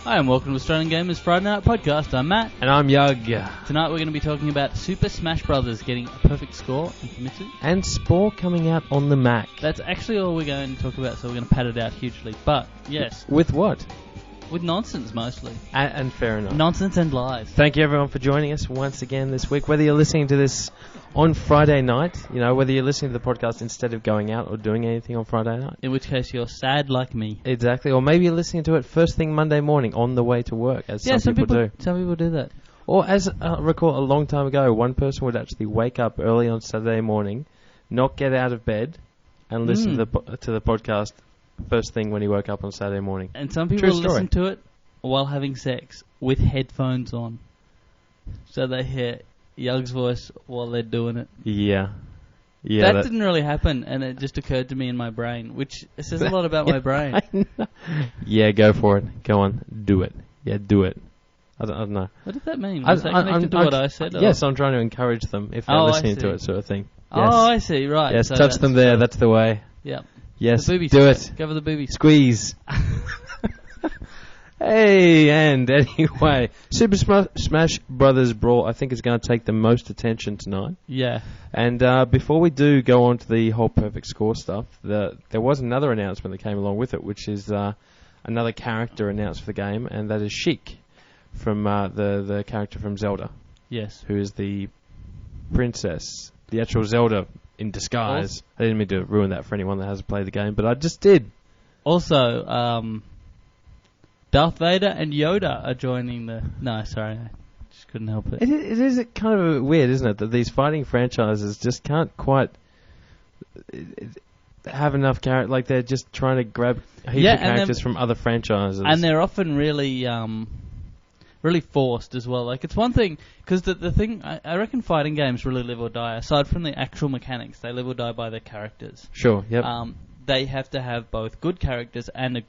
Hi and welcome to Australian Gamers Friday Night Podcast. I'm Matt. And I'm Yug. Tonight we're going to be talking about Super Smash Brothers getting a perfect score in Famitsu. And Spore coming out on the Mac. That's actually all we're going to talk about, so we're going to pad it out hugely. But, yes. With what? With nonsense, mostly. And fair enough. Nonsense and lies. Thank you everyone for joining us once again this week. Whether you're listening to this on Friday night, whether you're listening to the podcast instead of going out or doing anything on Friday night. In which case you're sad like me. Exactly. Or maybe you're listening to it first thing Monday morning on the way to work, as some people do. Some people do that. Or as I recall a long time ago, one person would actually wake up early on Saturday morning, not get out of bed, and listen to the podcast first thing when he woke up on Saturday morning. And some people listen to it while having sex with headphones on. So they hear Yug's voice while they're doing it. Yeah. Yeah. That didn't really happen, and it just occurred to me in my brain, which says a lot about my brain. Yeah, go for it. Go on. Do it. Yeah, do it. I don't know. What did that mean? Was that connected to what I said? Yes, I'm trying to encourage them if they're listening to it, sort of thing. Yes. Oh, I see, right. Yes, so touch them there. That's the way. Yep. Yes, do it. Go for the boobies. Squeeze. Hey, and anyway, Super Smash Brothers Brawl, I think, is going to take the most attention tonight. Yeah. And before we do go on to the whole perfect score stuff, there was another announcement that came along with it, which is another character announced for the game, and that is Sheik, from the character from Zelda. Yes. Who is the princess, the actual Zelda in disguise. I didn't mean to ruin that for anyone that hasn't played the game, but I just did. Also, Darth Vader and Yoda are joining the... No, sorry, I just couldn't help it. It is kind of weird, isn't it, that these fighting franchises just can't quite have enough character. Like, they're just trying to grab a heap of characters from other franchises. And they're often really really forced as well. Like, it's one thing... Because the thing... I reckon fighting games really live or die. Aside from the actual mechanics, they live or die by their characters. Sure, yep. They have to have both good characters and a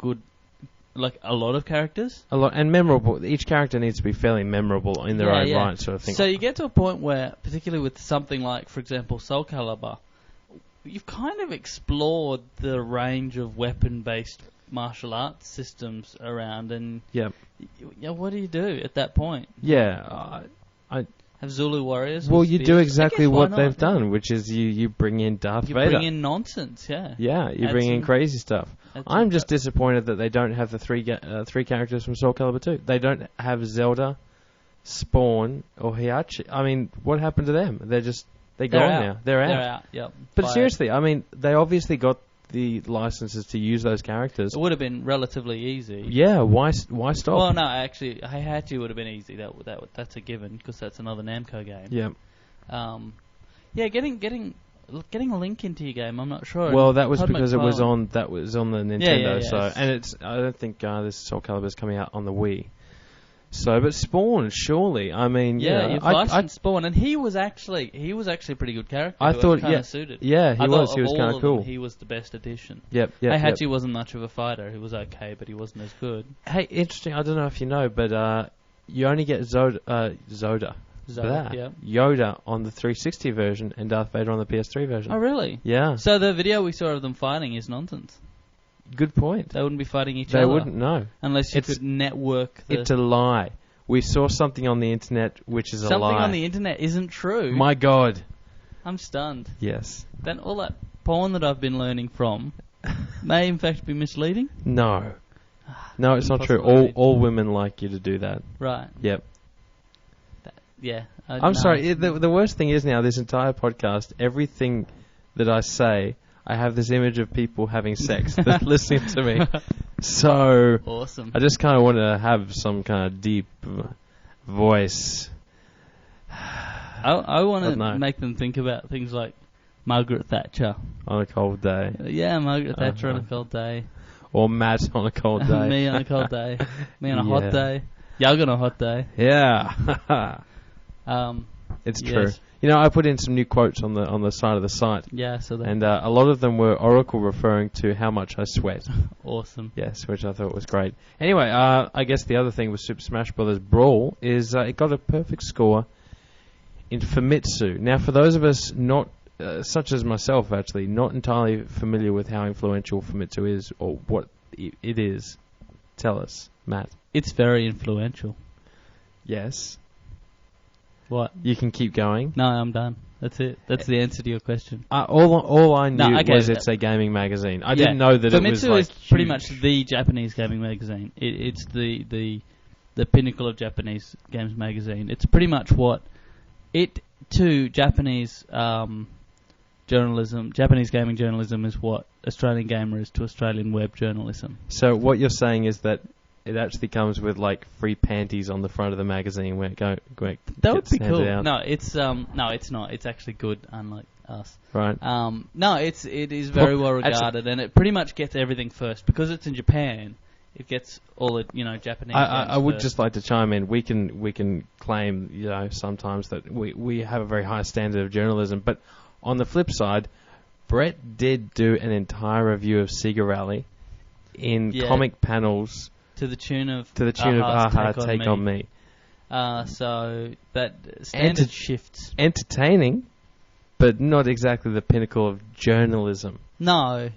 lot of characters. A lot, and memorable. Each character needs to be fairly memorable in their own right, sort of thing. So you get to a point where, particularly with something like, for example, Soul Calibur, you've kind of explored the range of weapon-based martial arts systems around, and what do you do at that point? Yeah, I have Zulu warriors. Well, you do exactly what they've done, which is you bring in Darth Vader. You bring in nonsense, yeah. Yeah, you bring in crazy stuff. I'm just disappointed that they don't have the three characters from Soul Calibur 2. They don't have Zelda, Spawn, or Heihachi. I mean, what happened to them? They're gone now. They're out. Yep. But seriously, I mean, they obviously got the licenses to use those characters. It would have been relatively easy. Yeah, why stop? Well, no, actually, Heihachi would have been easy. That's a given, because that's another Namco game. Yeah. Getting a Link into your game, I'm not sure. Well, that was because it was on the Nintendo. Yeah. And I don't think this Soul Calibur is coming out on the Wii. So, but Spawn, surely. I mean, you've licensed Spawn, and he was actually a pretty good character. I thought, kind of suited. Yeah, he was kind of cool. He was the best addition. Yep. Heihachi wasn't much of a fighter. He was okay, but he wasn't as good. Hey, interesting. I don't know if you know, but you only get Yoda on the 360 version and Darth Vader on the PS3 version. Oh, really? Yeah. So the video we saw of them fighting is nonsense. Good point. They wouldn't be fighting each other. They wouldn't, no. Unless you could network It's a lie. We saw something on the internet which is a lie. Something on the internet isn't true. My God. I'm stunned. Yes. Then all that porn that I've been learning from may in fact be misleading? No. No, it's not true. All women like you to do that. Right. Yep. I'm sorry. The worst thing is now, this entire podcast, everything that I say, I have this image of people having sex that's listening to me. So awesome. I just kind of want to have some kind of deep voice. I want to make them think about things like Margaret Thatcher on a cold day. Yeah, Margaret Thatcher on a cold day. Or Matt on a cold day. Me on a cold day. Me on a hot day. Yug on a hot day. Yeah. It's true. I put in some new quotes on the side of the site. Yeah, so and a lot of them were Oracle referring to how much I sweat. Awesome. Yes, which I thought was great. Anyway, I guess the other thing with Super Smash Brothers Brawl is it got a perfect score in Famitsu. Now, for those of us not, such as myself actually, not entirely familiar with how influential Famitsu is or what it is, tell us, Matt. it's very influential. Yes. What? You can keep going. No, I'm done. That's it. That's the answer to your question. All I knew was it's a gaming magazine. I didn't know that it was Famitsu like is pretty much the Japanese gaming magazine. It's the pinnacle of Japanese games magazine. It's pretty much what it to Japanese journalism. Japanese gaming journalism is what Australian Gamer is to Australian web journalism. So what you're saying is that it actually comes with like free panties on the front of the magazine where that would be cool. Out. No, it's not. It's actually good, unlike us. Right. No, it is very well regarded, and it pretty much gets everything first because it's in Japan. It gets all the Japanese. I would just like to chime in. We can claim sometimes that we have a very high standard of journalism, but on the flip side, Brett did do an entire review of Sega Rally in comic panels. To the tune of Aha, Take on Me. So that standard shifts. Entertaining, but not exactly the pinnacle of journalism. No,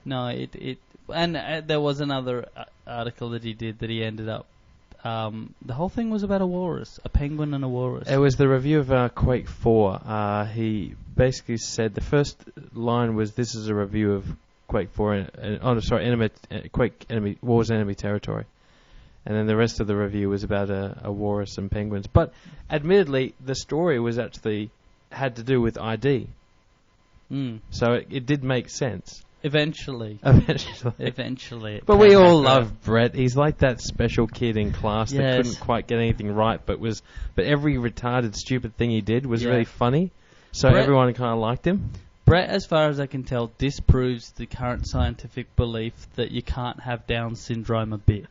it and there was another article that he did that he ended up. The whole thing was about a walrus, a penguin and a walrus. It was the review of Quake 4. He basically said the first line was, "This is a review of Quake 4, Quake enemy Wars Enemy Territory," and then the rest of the review was about a walrus and penguins. But admittedly, the story was actually had to do with ID, so it did make sense. Eventually. But we all love Brett. He's like that special kid in class that couldn't quite get anything right, but every retarded, stupid thing he did was really funny. So everyone kind of liked him. Brett, as far as I can tell, disproves the current scientific belief that you can't have Down syndrome a bit.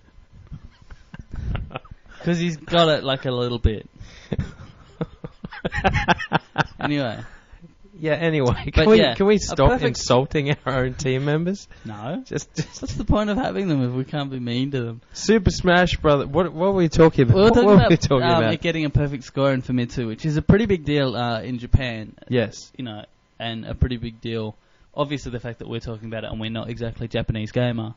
Because he's got it like a little bit. Anyway. Yeah, anyway. Can we stop insulting our own team members? No. Just what's the point of having them if we can't be mean to them? Super Smash Brothers. What were we talking about? We were talking about it getting a perfect score in Famitsu, which is a pretty big deal in Japan. Yes. And a pretty big deal. Obviously, the fact that we're talking about it and we're not exactly Japanese gamer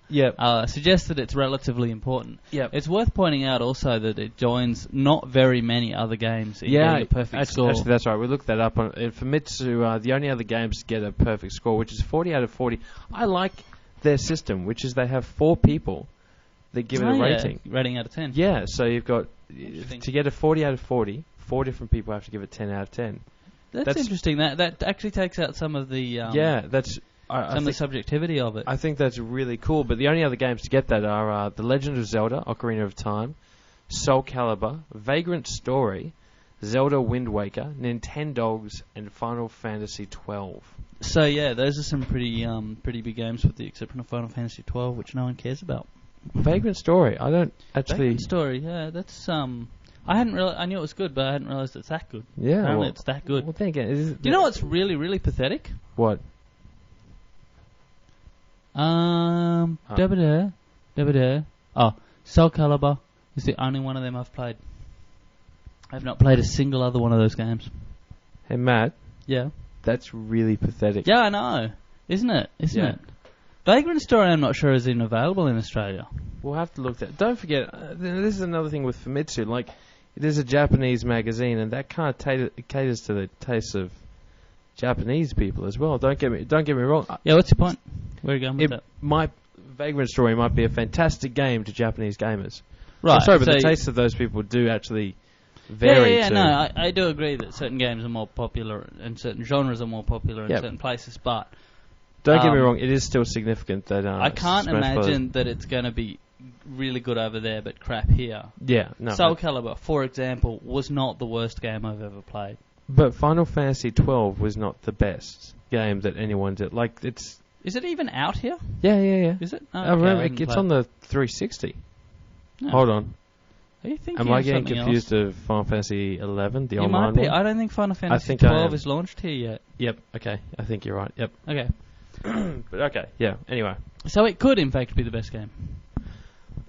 suggests that it's relatively important. Yep. It's worth pointing out also that it joins not very many other games in getting a perfect score. Actually, that's right. We looked that up. For Famitsu, the only other games to get a perfect score, which is 40 out of 40. I like their system, which is they have 4 people that give it a rating. Rating out of 10. Yeah, so you've got, to get a 40 out of 40, 4 different people have to give it 10 out of 10. That's interesting. That actually takes out some of the some of the subjectivity of it. I think that's really cool. But the only other games to get that are The Legend of Zelda: Ocarina of Time, Soul Calibur, Vagrant Story, Zelda: Wind Waker, Nintendogs, and Final Fantasy 12. So those are some pretty big games, with the exception of Final Fantasy 12, which no one cares about. Vagrant Story, I don't actually. Vagrant Story, that's I knew it was good, but I hadn't realised it's that good. Yeah, apparently it's that good. Well, think do you know what's really, really pathetic? What? Oh, Soul Calibur is the only one of them I've played. I've not played a single other one of those games. Hey, Matt. Yeah. That's really pathetic. Yeah, I know. Isn't it? Isn't it? Vagrant Story, I'm not sure is even available in Australia. We'll have to look that. Don't forget, this is another thing with Famitsu. Like, it is a Japanese magazine, and that kind of caters to the tastes of Japanese people as well. Don't get me wrong. Yeah, what's your point? Where are you going with that? Vagrant Story might be a fantastic game to Japanese gamers. Right. I'm sorry, but the tastes of those people do actually vary. Yeah, I do agree that certain games are more popular and certain genres are more popular in certain places, but don't get me wrong, it is still significant that I can't imagine that it's going to be really good over there, but crap here. Yeah, no. Soul Calibur, for example, was not the worst game I've ever played. But Final Fantasy 12 was not the best game that anyone did. Like, it's... Is it even out here? Yeah. Is it? Oh, okay, it's on the 360. No. Hold on. Are you thinking Am I getting confused of Final Fantasy 11, the online one? I don't think Final Fantasy 12 is launched here yet. Yep, okay. I think you're right. Yep. Okay. But okay, yeah, anyway. So it could, in fact, be the best game.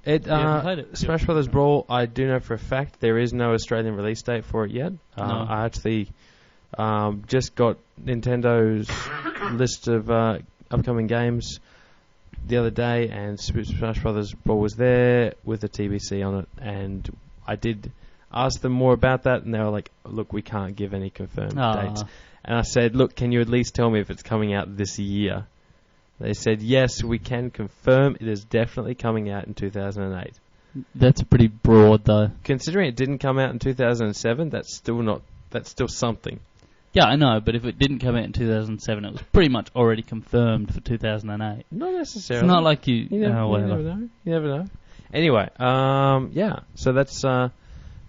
Smash Brothers Brawl, I do know for a fact there is no Australian release date for it yet. No. I actually just got Nintendo's list of upcoming games the other day, and Super Smash Brothers Brawl was there with the TBC on it, and I did ask them more about that, and they were like, look, we can't give any confirmed dates. And I said, look, can you at least tell me if it's coming out this year? They said, yes, we can confirm it is definitely coming out in 2008. That's pretty broad, though. Considering it didn't come out in 2007, that's still something. Yeah, I know, but if it didn't come out in 2007, it was pretty much already confirmed for 2008. Not necessarily. It's not like you never know. You never know. Anyway, yeah, so that's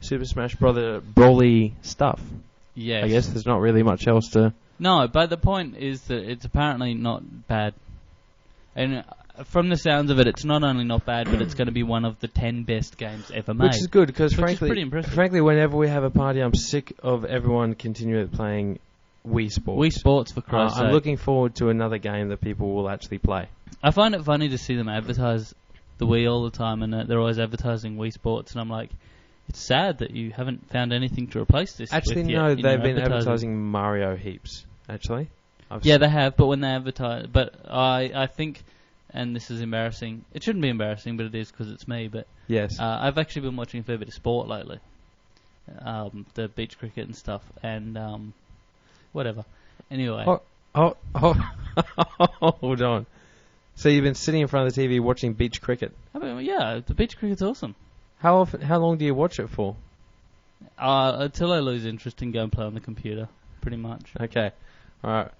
Super Smash Brother Brawly stuff. Yes. I guess there's not really much else to... No, but the point is that it's apparently not bad. And from the sounds of it, it's not only not bad, but it's going to be one of the 10 best games ever made. Which is good, because frankly, whenever we have a party, I'm sick of everyone continuing playing Wii Sports. Wii Sports, for Christ's sake. I'm looking forward to another game that people will actually play. I find it funny to see them advertise the Wii all the time, and they're always advertising Wii Sports, and I'm like, it's sad that you haven't found anything to replace this actually, with no, yet. They've been advertising Mario heaps, actually. Yeah, they have, but when they advertise... But I think... And this is embarrassing. It shouldn't be embarrassing, but it is because it's me. But yes, I've actually been watching a fair bit of sport lately, the beach cricket and stuff, and whatever. Anyway, hold on. So you've been sitting in front of the TV watching beach cricket? I mean, yeah, the beach cricket's awesome. How often? How long do you watch it for? Until I lose interest in go and play on the computer, pretty much. Okay, all right.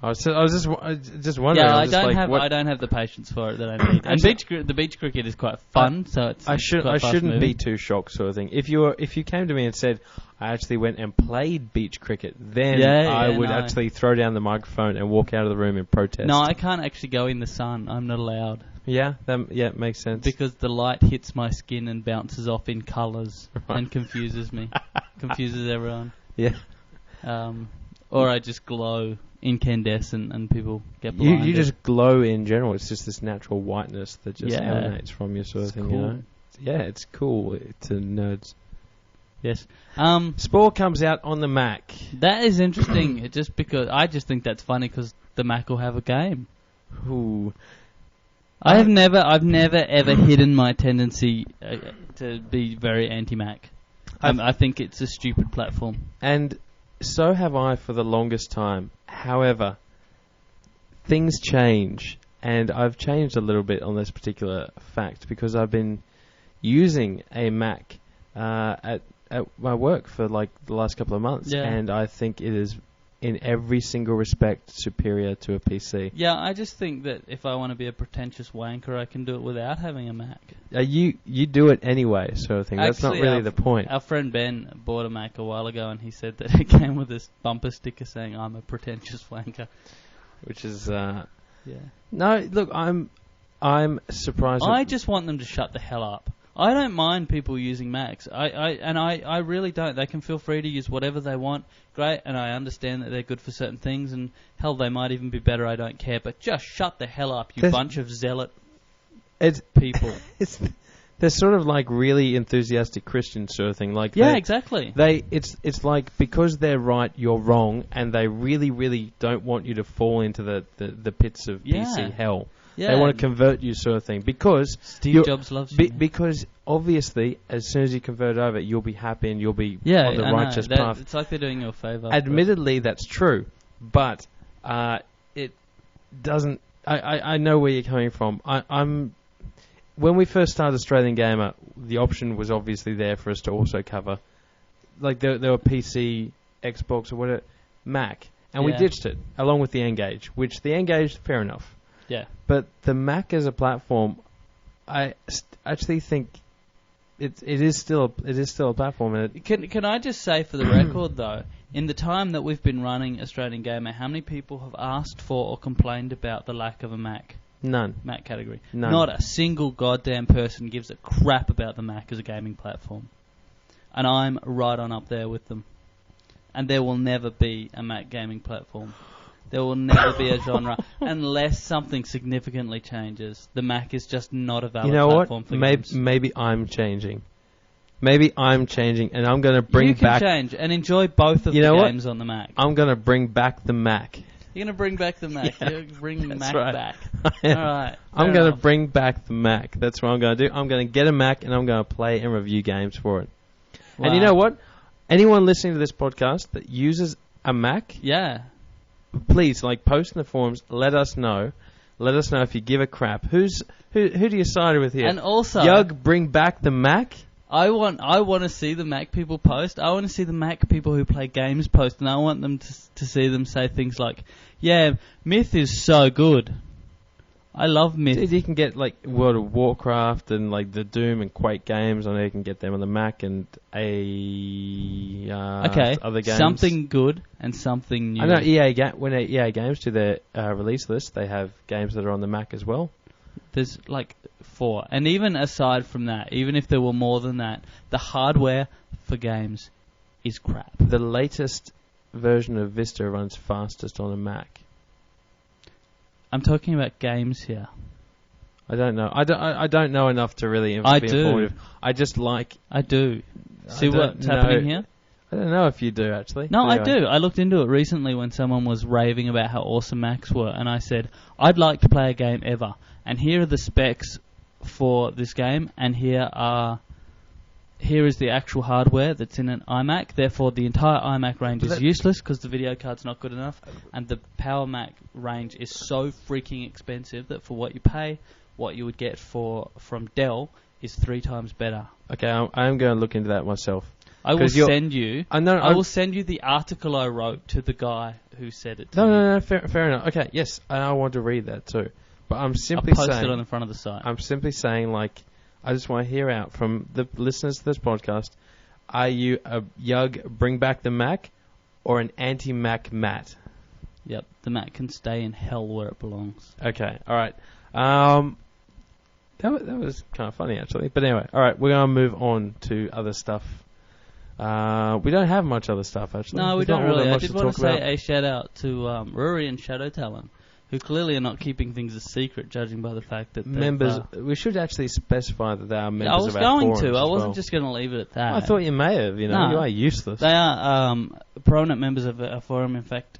I was just wondering. Yeah, I don't have the patience for it that I need. And the beach cricket is quite fun, so it's I shouldn't be too shocked, sort of thing. If you came to me and said I actually went and played beach cricket, then I would actually throw down the microphone and walk out of the room in protest. No, I can't actually go in the sun. I'm not allowed. Yeah, it makes sense. Because the light hits my skin and bounces off in colours and confuses me, confuses everyone. Yeah. Or I just glow incandescent and people get blinded. You just glow in general. It's just this natural whiteness that just emanates from you, sort of thing. Cool. You know? Yeah, it's cool to nerds. Yes. Spore comes out on the Mac. That is interesting. I just think that's funny because the Mac will have a game. Ooh. I've never ever hidden my tendency to be very anti-Mac. I think it's a stupid platform. And so have I for the longest time. However, things change, and I've changed a little bit on this particular fact because I've been using a Mac at my work for like the last couple of months, and I think it is in every single respect superior to a PC. Yeah, I just think that if I want to be a pretentious wanker, I can do it without having a Mac. You do it anyway, sort of thing. That's not really the point. Our friend Ben bought a Mac a while ago, and he said that it came with this bumper sticker saying, "I'm a pretentious wanker," which is No, look, I'm surprised. I just want them to shut the hell up. I don't mind people using Macs. I really don't. They can feel free to use whatever they want. Great, and I understand that they're good for certain things, and hell, they might even be better. I don't care. But just shut the hell up, you bunch of zealot people. They're sort of like really enthusiastic Christians, sort of thing. Like exactly. It's like because they're right, you're wrong, and they really, really don't want you to fall into the pits of PC hell. Yeah, they want to convert you, sort of thing, because Steve Jobs loves you. Because obviously, as soon as you convert over, you'll be happy and you'll be on the righteous path. It's like they're doing you a favour. Admittedly, that's true, but it doesn't. I know where you're coming from. When we first started Australian Gamer, the option was obviously there for us to also cover, like there were PC, Xbox, or whatever, Mac, and we ditched it along with the N-Gage, which the N-Gage, fair enough. Yeah. But the Mac as a platform, I actually think it is still a platform. And Can I just say for the record though, in the time that we've been running Australian Gamer, how many people have asked for or complained about the lack of a Mac? None. Mac category. None. Not a single goddamn person gives a crap about the Mac as a gaming platform. And I'm right on up there with them. And there will never be a Mac gaming platform. There will never be a genre unless something significantly changes. The Mac is just not a valid platform for games. Maybe I'm changing. Maybe I'm changing, and I'm going to bring back... You can change and enjoy both of the games on the Mac. I'm going to bring back the Mac. You're going to bring back the Mac. Yeah, You're going to bring the Mac right. back. All right. I'm going to bring back the Mac. That's what I'm going to do. I'm going to get a Mac and I'm going to play and review games for it. Wow. And you know what? Anyone listening to this podcast that uses a Mac, yeah, please post in the forums. Let us know. Let us know if you give a crap. Who do you side with here? And also, Yug, bring back the Mac. I want to see the Mac people post. I want to see the Mac people who play games post, and I want them to see them say things like, "Yeah, Myth is so good. I love Myth." Dude, you can get World of Warcraft and the Doom and Quake games on there. You can get them on the Mac and other games. Something good and something new. I know when EA Games do their release list, they have games that are on the Mac as well. There's 4. And even aside from that, even if there were more than that, the hardware for games is crap. The latest version of Vista runs fastest on a Mac. I'm talking about games here. I don't know. I don't know enough to really be informative. I just I do. See what's happening here? I don't know if you do, actually. No, I do. I looked into it recently when someone was raving about how awesome Macs were, and I said, I'd like to play a game ever. And here are the specs for this game, and here is the actual hardware that's in an iMac. Therefore, the entire iMac range is useless because the video card's not good enough, and the Power Mac range is so freaking expensive that for what you pay, what you would get from Dell is 3 times better. Okay, I'm going to look into that myself. I will send you. I will send you the article I wrote to the guy who said it. No. Fair enough. Okay, yes, and I want to read that too. But I'm simply saying. I'll post it on the front of the site. I'm simply saying, I just want to hear out from the listeners to this podcast. Are you a Yug, bring back the Mac, or an anti-Mac Matt? Yep, the Mac can stay in hell where it belongs. Okay, all right. That was kind of funny, actually. But anyway, all right, we're going to move on to other stuff. We don't have much other stuff, actually. No, we don't really. I did want to say a shout-out to Rory and Shadow Talon, who clearly are not keeping things a secret, judging by the fact that members. We should actually specify that they are members of our forums. I was going to. I wasn't just going to leave it at that. I thought you may have. You are useless. They are prominent members of our forum. In fact,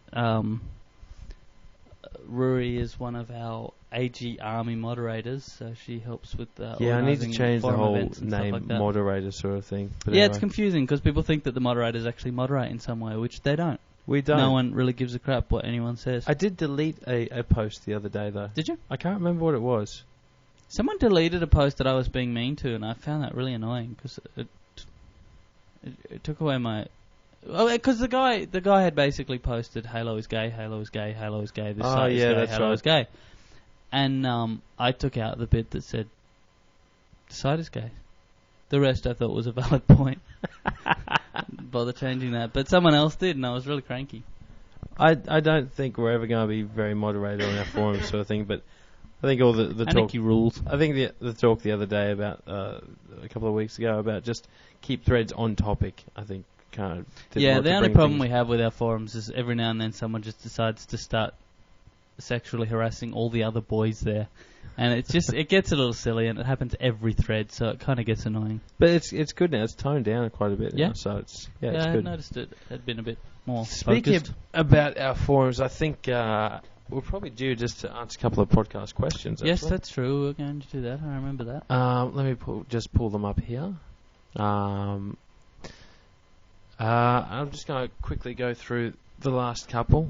Rory is one of our AG Army moderators, so she helps with I need to change the whole name moderator sort of thing. But anyway. It's confusing because people think that the moderators actually moderate in some way, which they don't. We don't. No one really gives a crap what anyone says. I did delete a post the other day, though. Did you? I can't remember what it was. Someone deleted a post that I was being mean to, and I found that really annoying because it took away my... Because the guy had basically posted Halo is gay, Halo is gay, Halo is gay, this site is gay, Halo is gay. And I took out the bit that said the site is gay. The rest I thought was a valid point. Didn't bother changing that. But someone else did, and I was really cranky. I don't think we're ever going to be very moderated on our forums sort of thing, but I think all the talk... rules. I think the talk the other day about, a couple of weeks ago, about just keep threads on topic, I think kind of... The only problem we have with our forums is every now and then someone just decides to start sexually harassing all the other boys there. And it's just, it gets a little silly, and it happens every thread, so it kind of gets annoying. But it's good now. It's toned down quite a bit now, so it's it's good. I noticed it had been a bit more Speaking focused. About our forums, I think we're probably due just to answer a couple of podcast questions. Yes, that's true. We're going to do that. I remember that. Let me pull them up here. I'm just going to quickly go through the last couple.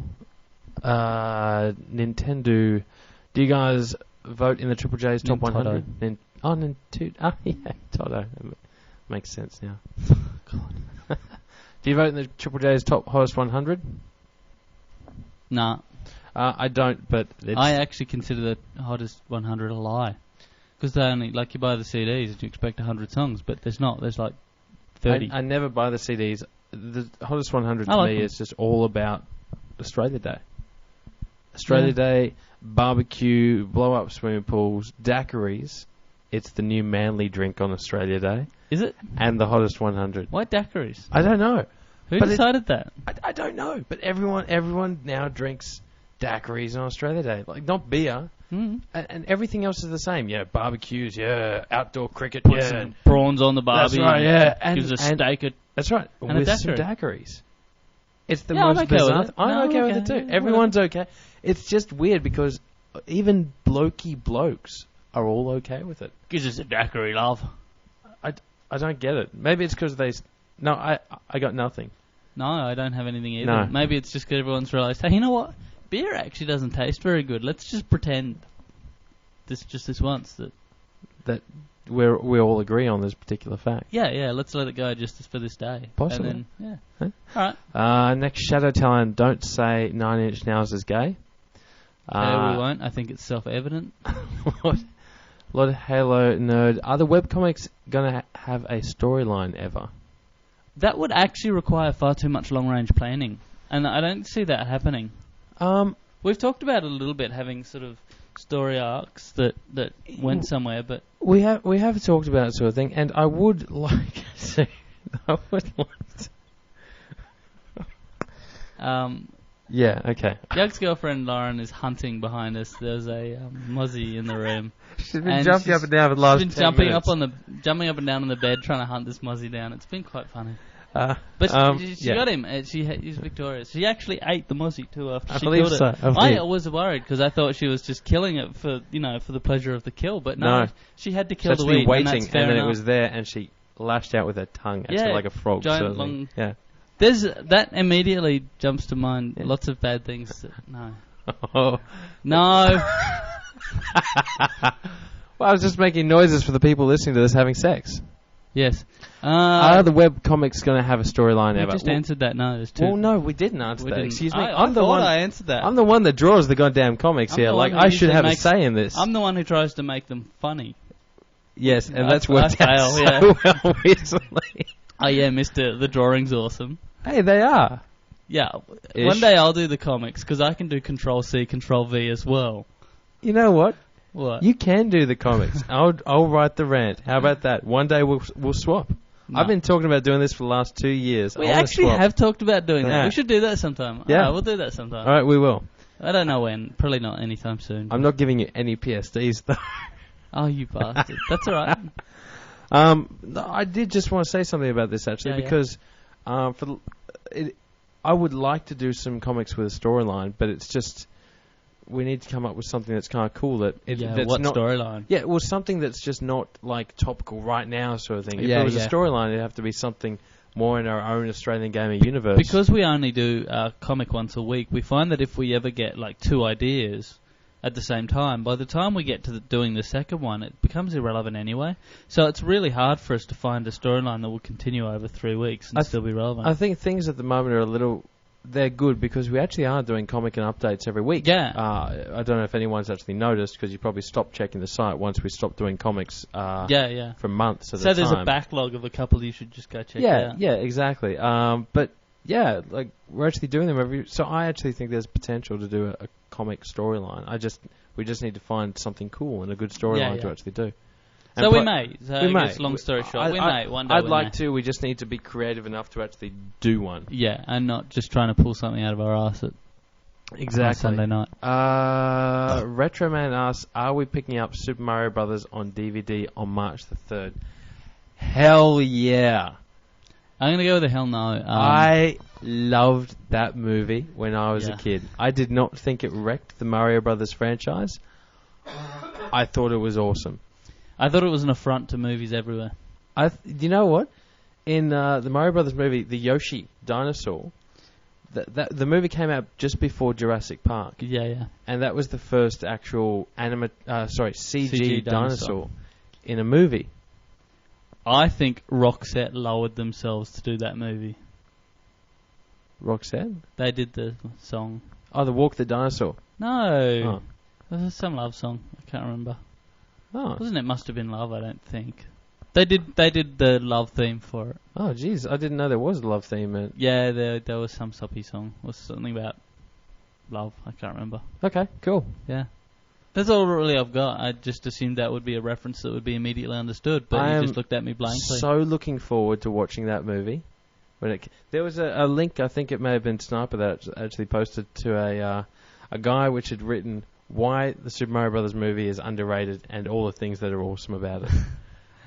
Nintendo, do you guys vote in the Triple J's top 100? Toto. Makes sense now. God. Do you vote in the Triple J's top hottest 100? Nah. I don't, but I actually consider the hottest 100 a lie. Because they only, you buy the CDs and you expect 100 songs, but there's not. There's 30. I never buy the CDs. The hottest 100 to me is just all about Australia Day. Australia Day, barbecue, blow-up swimming pools, daiquiris. It's the new manly drink on Australia Day. Is it? And the hottest 100. Why daiquiris? I don't know. Who decided that? I don't know. But everyone now drinks daiquiris on Australia Day. Not beer. Mm. And everything else is the same. Yeah, barbecues, outdoor cricket, Put some prawns on the barbie. That's right, And gives a steak. That's right. And with some daiquiris. It's the Yeah, most I'm okay bizarre. with it. I'm okay with it okay. too. Everyone's okay. It's just weird because even blokey blokes are all okay with it. Gives us a daiquiri, love. I don't get it. Maybe it's because No, I got nothing. No, I don't have anything either. No. Maybe it's just because everyone's realised, hey, you know what? Beer actually doesn't taste very good. Let's just pretend this once That we all agree on this particular fact. Yeah, let's let it go just for this day. Possibly. And then, Huh? Alright. Next Shadow Talent, don't say 9 Inch Nails is gay. We won't. I think it's self-evident. Lot of Halo nerd. Are the webcomics going to have a storyline ever? That would actually require far too much long-range planning. And I don't see that happening. We've talked about it a little bit, having sort of story arcs that went somewhere, but... We have talked about that sort of thing, and I would like to... Yeah, okay. Young's girlfriend Lauren is hunting behind us. There's a mozzie in the room. She's been jumping up and down for the last 10 minutes. Jumping up and down on the bed, trying to hunt this mozzie down. It's been quite funny. But she got him. He's victorious. She actually ate the mozzie too after she killed it. I was worried because I thought she was just killing it for the pleasure of the kill. But no. She had to kill the weed. Waiting, and then it was there, and she lashed out with her tongue, actually, like a frog. Giant long. Yeah. There's that immediately jumps to mind. Yeah. Lots of bad things. No. Oh. No. Well, I was just making noises for the people listening to this having sex. Yes. Are the web comics going to have a storyline ever? We just answered that. No, there's two. Well, no, we didn't answer that. Excuse me. I answered that. I'm the one that draws the goddamn comics here. Like, I should have a say in this. I'm the one who tries to make them funny. Yes, and that's worked out so well recently. Oh yeah, Mr. The drawing's awesome. Hey, they are. Yeah. One day I'll do the comics because I can do Control-C, Control-V as well. You know what? What? You can do the comics. I'll write the rant. How about that? One day we'll swap. No. I've been talking about doing this for the last 2 years. We actually have talked about doing that. We should do that sometime. Yeah, we'll do that sometime. All right, we will. I don't know when. Probably not anytime soon. I'm not giving you any PSDs though. Oh, you bastard! That's all right. I did just want to say something about this actually because I would like to do some comics with a storyline, but it's just we need to come up with something that's kind of cool. That's what storyline? Yeah, well, something that's just not like topical right now sort of thing. If it was a storyline, it'd have to be something more in our own Australian gaming universe. Because we only do a comic once a week, we find that if we ever get like two ideas at the same time, by the time we get to doing the second one, it becomes irrelevant anyway. So it's really hard for us to find a storyline that will continue over 3 weeks and still be relevant. I think things at the moment are they're good because we actually are doing comic and updates every week. Yeah. I don't know if anyone's actually noticed because you probably stopped checking the site once we stopped doing comics for months at a time. So there's a backlog of a couple you should just go check out. Yeah, exactly. But yeah, like we're actually doing them every. So I actually think there's potential to do a comic storyline. We just need to find something cool and a good storyline to actually do. So we may. Long story short, we may. One day I'd like to. We just need to be creative enough to actually do one. Yeah, and not just trying to pull something out of our arse at Sunday night. Retro Man asks, are we picking up Super Mario Brothers on DVD on March the 3rd? Hell yeah. I'm going to go with a hell no. I loved that movie when I was a kid. I did not think it wrecked the Mario Brothers franchise. I thought it was awesome. I thought it was an affront to movies everywhere. You know what? In the Mario Brothers movie, the Yoshi dinosaur, the movie came out just before Jurassic Park. Yeah. And that was the first actual CG dinosaur in a movie. I think Roxette lowered themselves to do that movie. Roxette? They did the song. Oh, the Walk the Dinosaur. No. It was some love song. I can't remember. Oh. Wasn't it Must Have Been Love, I don't think. They did the love theme for it. Oh, jeez. I didn't know there was a love theme. Yeah, there was some soppy song. It was something about love. I can't remember. Okay, cool. Yeah. That's all really I've got. I just assumed that would be a reference that would be immediately understood, but you just looked at me blankly. So looking forward to watching that movie. There was a link, I think it may have been Sniper, that actually posted to a guy which had written why the Super Mario Brothers movie is underrated and all the things that are awesome about it.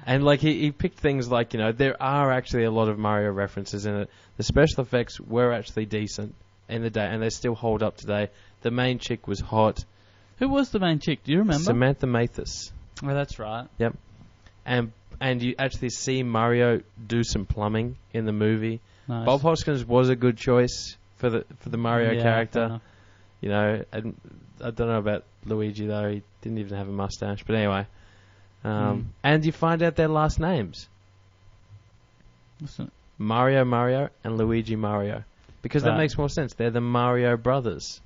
And like he picked things like, there are actually a lot of Mario references in it. The special effects were actually decent in the day, and they still hold up today. The main chick was hot. Who was the main chick? Do you remember? Samantha Mathis. Oh, that's right. Yep. And you actually see Mario do some plumbing in the movie. Nice. Bob Hoskins was a good choice for the Mario character. And I don't know about Luigi though. He didn't even have a mustache. But anyway, and you find out their last names. Mario and Luigi Mario, because that makes more sense. They're the Mario brothers.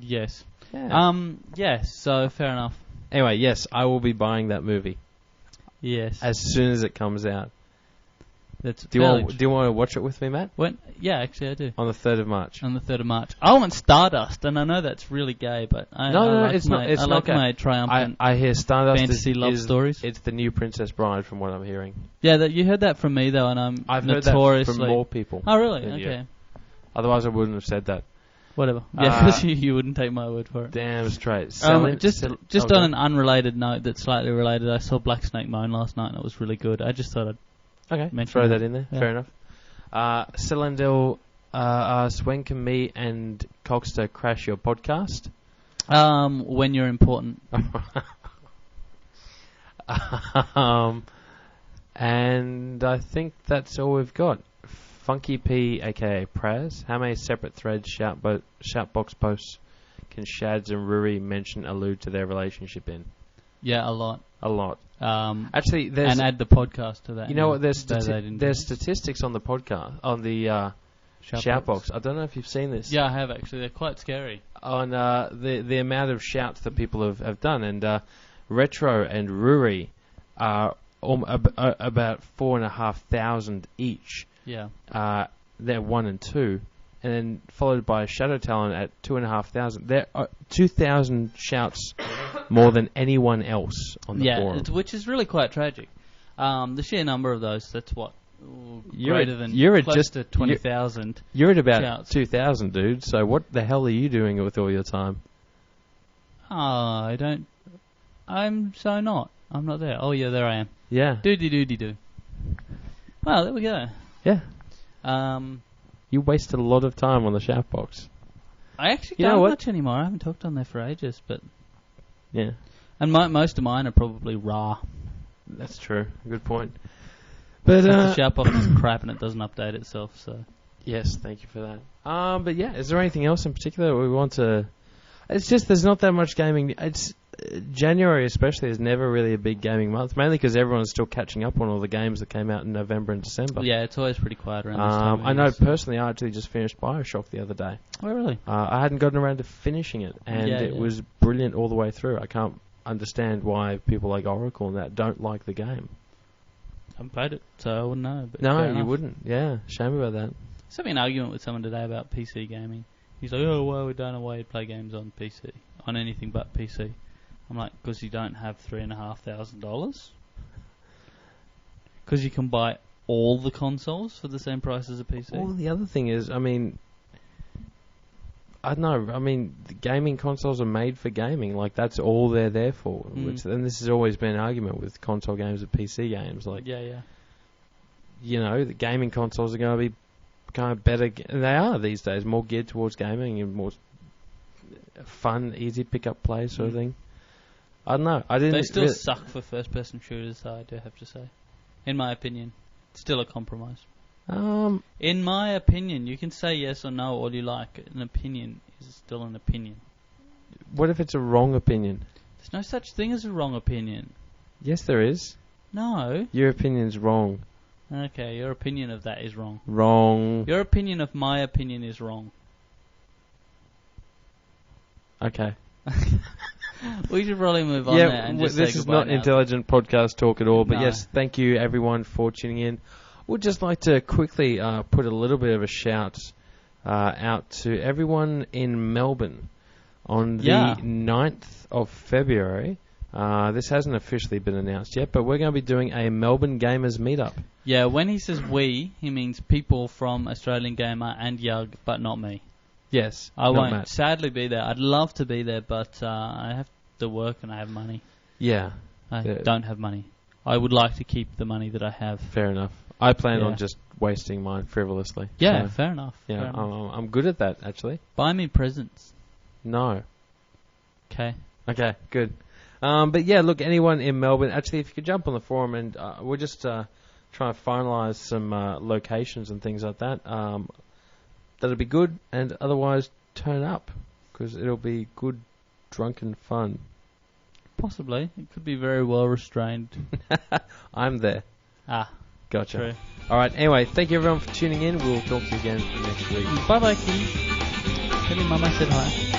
Yes. Yeah. Yes. So fair enough. Anyway, yes, I will be buying that movie. Yes. As soon as it comes out. Do you want to watch it with me, Matt? Yeah, actually I do. On the 3rd of March. On the 3rd of March. I want Stardust, and I know that's really gay, but I like it's not. It's I not like gay. my triumphant I hear Stardust fantasy love stories. It's the new Princess Bride, from what I'm hearing. Yeah, you heard that from me though, and I've heard that from more people. Oh, really? Okay. You. Otherwise, I wouldn't have said that. Whatever. Yeah, because you wouldn't take my word for it. Damn straight. Just on an unrelated note that's slightly related, I saw Black Snake Moan last night, and it was really good. I just thought I'd mention throw that in there. Yeah. Fair enough. Silendil asks, when can me and Coxter crash your podcast? When you're important. And I think that's all we've got. Funky P, aka Praz. How many separate threads, shoutbox posts can Shads and Ruri allude to their relationship in? Yeah, a lot. A lot. Actually, and add the podcast to that. You know what? There's statistics on the podcast on the shoutbox. I don't know if you've seen this. Yeah, I have actually. They're quite scary. On the amount of shouts that people have done, and Retro and Ruri are about 4,500 each. Yeah. They're 1 and 2, and then followed by Shadow Talon at 2,500. There are 2,000 shouts more than anyone else on the forum. Which is really quite tragic. The sheer number of those, that's what? Close to 20,000. You're at about shouts. 2,000, dude. So what the hell are you doing with all your time? I'm so not. I'm not there. Oh, yeah, there I am. Yeah. Doody-doody-doo. Well, there we go. Yeah. You wasted a lot of time on the shoutbox. I actually don't much anymore. I haven't talked on there for ages, but... Yeah. And most of mine are probably raw. That's true. Good point. But the shoutbox is crap and it doesn't update itself, so... Yes, thank you for that. But yeah, is there anything else in particular that we want to... It's just there's not that much gaming... January especially is never really a big gaming month, mainly because everyone's still catching up on all the games that came out in November and December. Yeah, it's always pretty quiet around this time. I know personally I actually just finished BioShock the other day. Oh, really? I hadn't gotten around to finishing it, and it was brilliant all the way through. I can't understand why people like Oracle and that don't like the game. I haven't played it, so I wouldn't know. But no, you wouldn't. Yeah, shame about that. I was having an argument with someone today about PC gaming. He's like, oh, well, we don't know why you play games on PC, on anything but PC. I'm like, because you don't have $3,500? Because you can buy all the consoles for the same price as a PC? Well, the other thing is, I mean, I don't know. I mean, the gaming consoles are made for gaming. Like, that's all they're there for. Which, and this has always been an argument with console games and PC games. Like, you know, the gaming consoles are going to be kind of better. And they are these days, more geared towards gaming and more fun, easy pick-up play sort of thing. I don't know. They still suck for first-person shooters, though, I do have to say. In my opinion. Still a compromise. In my opinion, you can say yes or no all you like. An opinion is still an opinion. What if it's a wrong opinion? There's no such thing as a wrong opinion. Yes, there is. No. Your opinion's wrong. Okay, your opinion of that is wrong. Wrong. Your opinion of my opinion is wrong. Okay. We should probably move on there and just this is not intelligent podcast talk at all, but yes, thank you everyone for tuning in. We'd just like to quickly put a little bit of a shout out to everyone in Melbourne on the 9th of February. This hasn't officially been announced yet, but we're going to be doing a Melbourne Gamers meetup. Yeah, when he says we, he means people from Australian Gamer and Yug, but not me. Yes. I won't sadly be there. I'd love to be there, but I have to work and I have money. Yeah. I don't have money. I would like to keep the money that I have. Fair enough. I plan Yeah. on just wasting mine frivolously. Yeah, So, fair enough. yeah, fair enough. I'm good at that, actually. Buy me presents. No. Okay. Okay, good. But yeah, look, anyone in Melbourne, actually, if you could jump on the forum and we'll just try and finalise some locations and things like that. That'll be good, and otherwise turn up, because it'll be good, drunken fun. Possibly. It could be very well restrained. I'm there. Ah, Gotcha. true. All right, anyway, thank you everyone for tuning in. We'll talk to you again next week. Bye-bye, kitties. Tell your mum I said hi.